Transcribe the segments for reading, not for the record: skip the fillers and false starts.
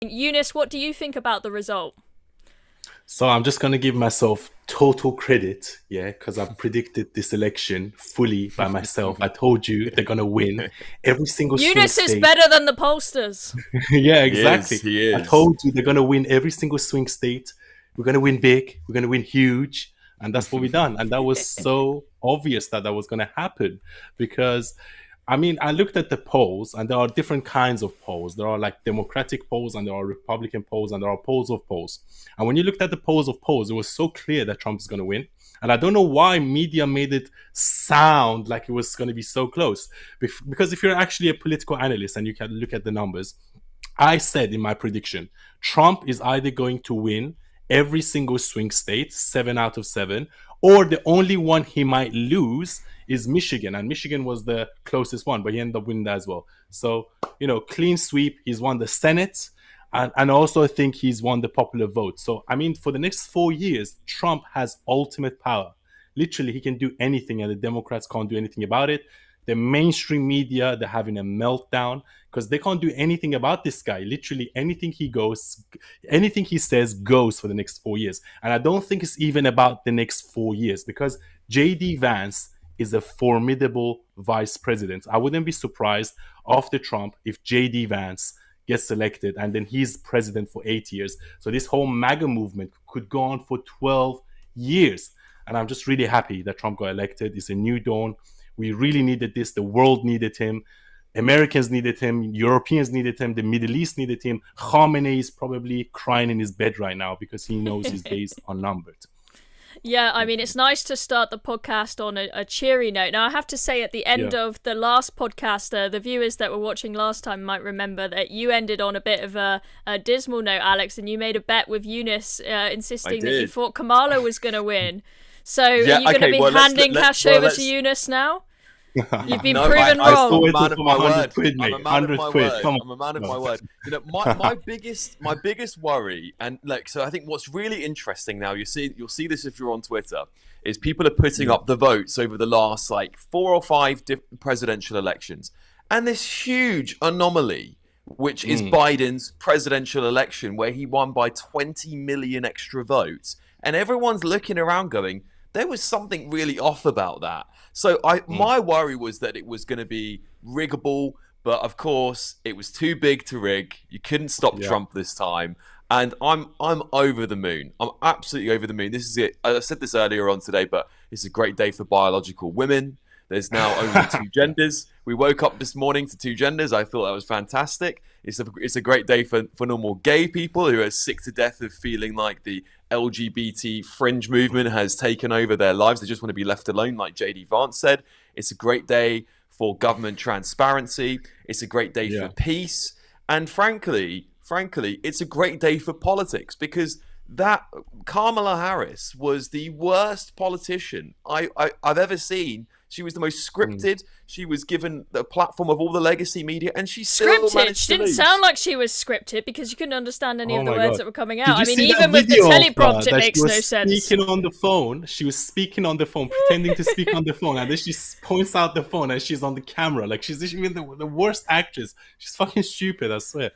Eunice, what do you think about the result? So I'm just going to give myself total credit, because I've predicted this election fully by myself. I told you they're going to win every single swing Eunice is state. better than the pollsters. Yeah, exactly. He is. I told you they're going to win every single swing state. We're going to win big. We're going to win huge. And that's what we've done. And that was so obvious that was going to happen because, I mean, I looked at the polls and there are different kinds of polls. There are like Democratic polls and there are Republican polls and there are polls of polls. And when you looked at the polls of polls, it was so clear that Trump is going to win. And I don't know why media made it sound like it was going to be so close. Because if you're actually a political analyst and you can look at the numbers, I said in my prediction, Trump is either going to win every single swing state, 7 out of 7, or the only one he might lose is Michigan. And Michigan was the closest one, but he ended up winning that as well. So, clean sweep. He's won the Senate. And also I think he's won the popular vote. So, I mean, for the next 4 years, Trump has ultimate power. Literally, he can do anything and the Democrats can't do anything about it. The mainstream media, they're having a meltdown because they can't do anything about this guy. Literally, anything he says goes for the next 4 years. And I don't think it's even about the next 4 years because J.D. Vance is a formidable vice president. I wouldn't be surprised after Trump if J.D. Vance gets elected and then he's president for 8 years. So this whole MAGA movement could go on for 12 years. And I'm just really happy that Trump got elected. It's a new dawn. We really needed this. The world needed him. Americans needed him. Europeans needed him. The Middle East needed him. Khamenei is probably crying in his bed right now because he knows his days are numbered. Yeah, I mean, it's nice to start the podcast on a cheery note. Now, I have to say at the end of the last podcast, the viewers that were watching last time might remember that you ended on a bit of a dismal note, Alex, and you made a bet with Eunice insisting that you thought Kamala was going to win. So are you going to be handing cash over to Eunice now? You've been proven wrong. I'm a man of my word. I'm a man of my word. My biggest worry, and so I think what's really interesting now, you'll see this if you're on Twitter, is people are putting up the votes over the last 4 or 5 presidential elections, and this huge anomaly, which is Biden's presidential election, where he won by 20 million extra votes, and everyone's looking around going, there was something really off about that. So my worry was that it was going to be riggable, but of course it was too big to rig. You couldn't stop Trump this time, and I'm over the moon. I'm absolutely over the moon. This is it. I said this earlier on today, but it's a great day for biological women. There's now only 2 genders. We woke up this morning to 2 genders. I thought that was fantastic. It's a great day for normal gay people who are sick to death of feeling like the LGBT fringe movement has taken over their lives. They just want to be left alone, like J.D. Vance said. It's a great day for government transparency. It's a great day for peace. And frankly, it's a great day for politics because that Kamala Harris was the worst politician I've ever seen. She was the most scripted. She was given the platform of all the legacy media, and she still managed to didn't lose. Sound like she was scripted because you couldn't understand any of the words that were coming out. I mean, even with the teleprompt, it makes no sense. Speaking on the phone, she was speaking on the phone, pretending to speak on the phone, and then she points out the phone and she's on the camera. Like she's even the worst actress. She's fucking stupid, I swear.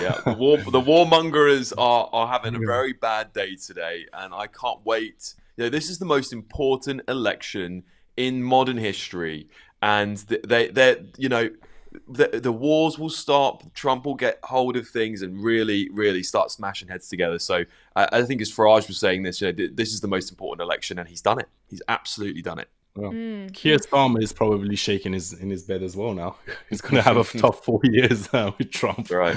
Yeah, the warmongers are having a very bad day today, and I can't wait. This is the most important election in modern history, and the wars will stop. Trump will get hold of things and really start smashing heads together. So I think as Farage was saying this, this is the most important election, and he's done it. He's absolutely done it. Well, Keir Starmer is probably shaking in his bed as well now. He's going to have a tough 4 years with Trump. Right.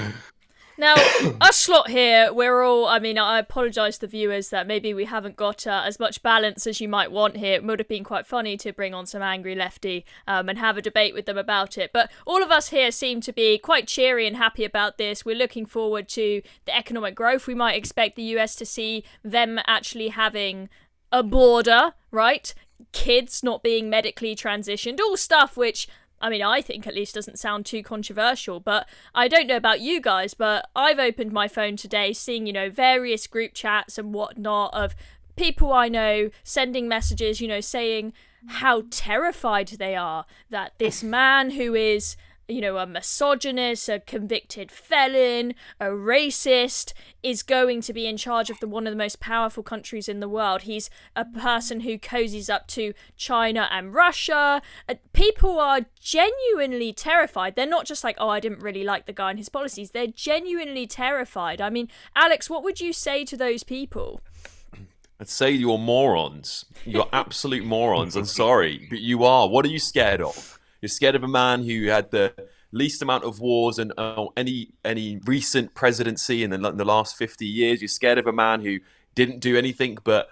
Now, us lot here, we're all, I apologise to the viewers that maybe we haven't got as much balance as you might want here. It would have been quite funny to bring on some angry lefty and have a debate with them about it. But all of us here seem to be quite cheery and happy about this. We're looking forward to the economic growth. We might expect the US to see them actually having a border, right? Kids not being medically transitioned, all stuff which, I think at least doesn't sound too controversial, but I don't know about you guys, but I've opened my phone today seeing, various group chats and whatnot of people I know sending messages, saying how terrified they are that this man who is, a misogynist, a convicted felon, a racist, is going to be in charge of one of the most powerful countries in the world. He's a person who cozies up to China and Russia. People are genuinely terrified. They're not just like, oh, I didn't really like the guy and his policies. They're genuinely terrified. I mean, Alex, what would you say to those people? I'd say you're morons. You're absolute morons. I'm sorry, but you are. What are you scared of? You're scared of a man who had the least amount of wars in any recent presidency in the last 50 years. You're scared of a man who didn't do anything but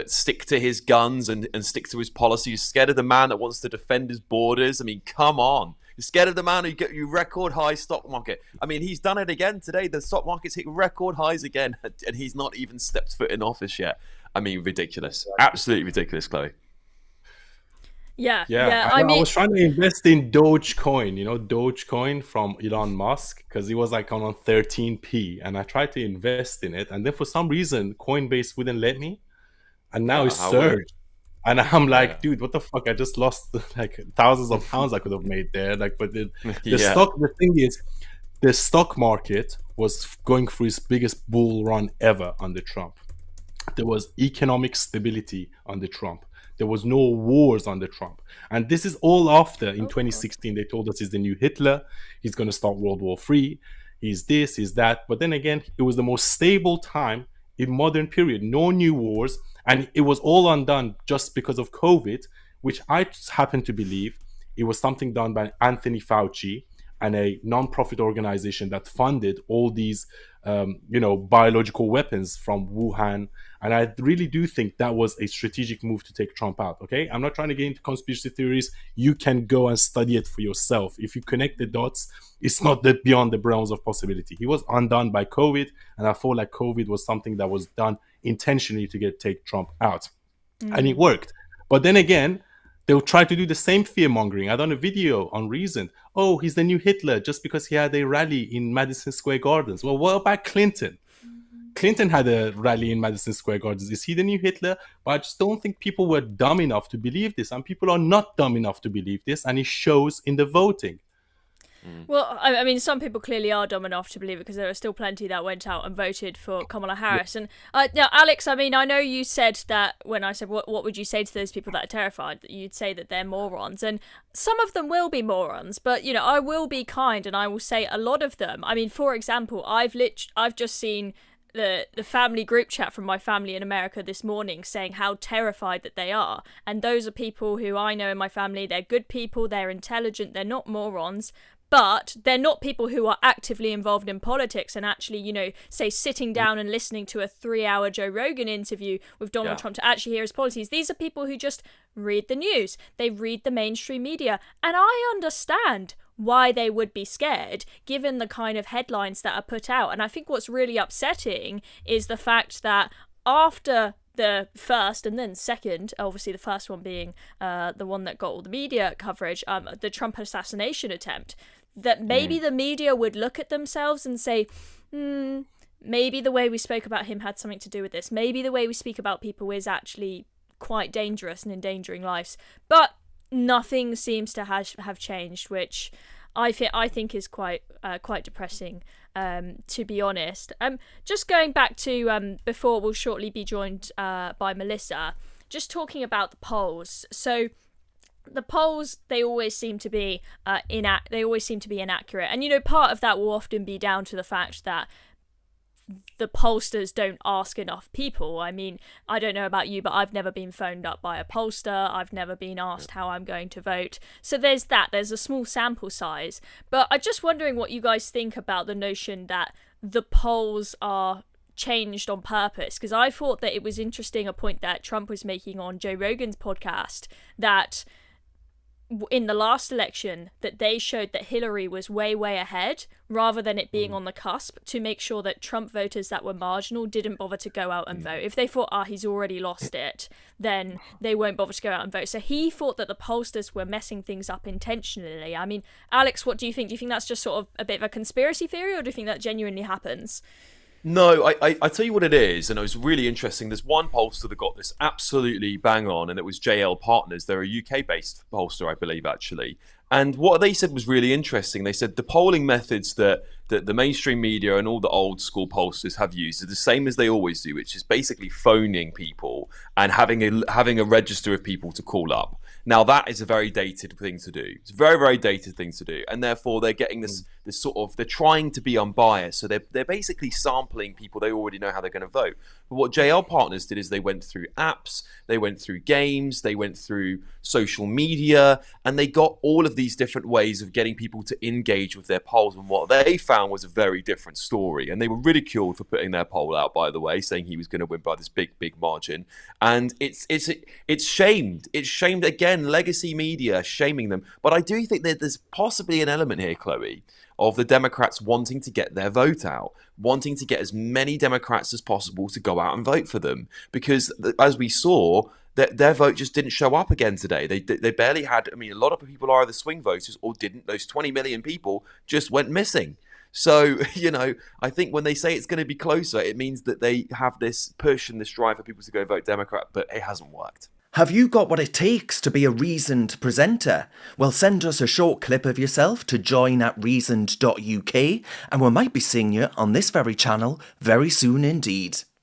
stick to his guns and stick to his policy. You're scared of the man that wants to defend his borders. I mean, come on. You're scared of the man who get you record high stock market. I mean, he's done it again today. The stock market's hit record highs again, and he's not even stepped foot in office yet. I mean, ridiculous. Absolutely ridiculous, Chloe. Yeah. I was trying to invest in Dogecoin, Dogecoin from Elon Musk, because it was like on 13p, and I tried to invest in it, and then for some reason Coinbase wouldn't let me, and now it's surged, and I'm like, dude, what the fuck? I just lost like thousands of pounds I could have made there. Like, but the thing is, the stock market was going through its biggest bull run ever under Trump. There was economic stability under Trump. There was no wars under Trump. And this is all after, in 2016, they told us he's the new Hitler. He's going to start World War III. He's this, he's that. But then again, it was the most stable time in modern period. No new wars. And it was all undone just because of COVID, which I happen to believe it was something done by Anthony Fauci and a non-profit organization that funded all these, biological weapons from Wuhan. And I really do think that was a strategic move to take Trump out, okay? I'm not trying to get into conspiracy theories. You can go and study it for yourself. If you connect the dots, it's not beyond the realms of possibility. He was undone by COVID, and I feel like COVID was something that was done intentionally to take Trump out. And it worked. But then again, they'll try to do the same fear-mongering. I done a video on Reason. Oh, he's the new Hitler just because he had a rally in Madison Square Gardens. Well, what about Clinton? Clinton had a rally in Madison Square Gardens. Is he the new Hitler? But I just don't think people were dumb enough to believe this. And people are not dumb enough to believe this. And it shows in the voting. Well, I mean, some people clearly are dumb enough to believe it, because there are still plenty that went out and voted for Kamala Harris. And now, Alex, I mean, I know you said that when I said, what would you say to those people that are terrified, that you'd say that they're morons. And some of them will be morons, but, I will be kind and I will say a lot of them. I mean, for example, I've just seen the family group chat from my family in America this morning saying how terrified that they are. And those are people who I know in my family. They're good people, they're intelligent, they're not morons. But they're not people who are actively involved in politics and actually, say, sitting down and listening to a 3-hour Joe Rogan interview with Donald Trump to actually hear his policies. These are people who just read the news. They read the mainstream media. And I understand why they would be scared, given the kind of headlines that are put out. And I think what's really upsetting is the fact that after the first and then second, obviously the first one being the one that got all the media coverage, the Trump assassination attempt, that maybe the media would look at themselves and say, maybe the way we spoke about him had something to do with this. Maybe the way we speak about people is actually quite dangerous and endangering lives. But nothing seems to have changed, which I think is quite depressing, to be honest. Just going back to before we'll shortly be joined by Melissa, just talking about the polls. So the polls, they always seem to be inaccurate, and part of that will often be down to the fact that the pollsters don't ask enough people. I mean, I don't know about you, but I've never been phoned up by a pollster. I've never been asked how I'm going to vote. So there's a small sample size. But I'm just wondering what you guys think about the notion that the polls are changed on purpose, because I thought that it was interesting, a point that Trump was making on Joe Rogan's podcast, that in the last election that they showed that Hillary was way ahead, rather than it being on the cusp, to make sure that Trump voters that were marginal didn't bother to go out and vote. If they thought, he's already lost it, then they won't bother to go out and vote. So he thought that the pollsters were messing things up intentionally. I mean, Alex, what do you think? Do you think that's just sort of a bit of a conspiracy theory, or do you think that genuinely happens? No, I tell you what it is, and it was really interesting. There's one pollster that got this absolutely bang on, and it was JL Partners. They're a UK-based pollster, I believe, actually. And what they said was really interesting. They said the polling methods that the mainstream media and all the old school pollsters have used are the same as they always do, which is basically phoning people and having a register of people to call up. Now that is a very dated thing to do. It's a very, very dated thing to do, and therefore they're getting this sort of, they're trying to be unbiased. So they're basically sampling people they already know how they're going to vote. But what JL Partners did is they went through apps, they went through games, they went through social media, and they got all of these different ways of getting people to engage with their polls. And what they found was a very different story. And they were ridiculed for putting their poll out, by the way, saying he was going to win by this big, big margin. And it's shamed. It's shamed again. Legacy media shaming them. But I do think that there's possibly an element here, Chloe, of the Democrats wanting to get their vote out, wanting to get as many Democrats as possible to go out and vote for them. Because as we saw, their vote just didn't show up again today. They barely had, I mean, a lot of people are either swing voters or didn't. Those 20 million people just went missing. So, I think when they say it's going to be closer, it means that they have this push and this drive for people to go vote Democrat, but it hasn't worked. Have you got what it takes to be a reasoned presenter? Well, send us a short clip of yourself to join@reasoned.uk and we might be seeing you on this very channel very soon indeed.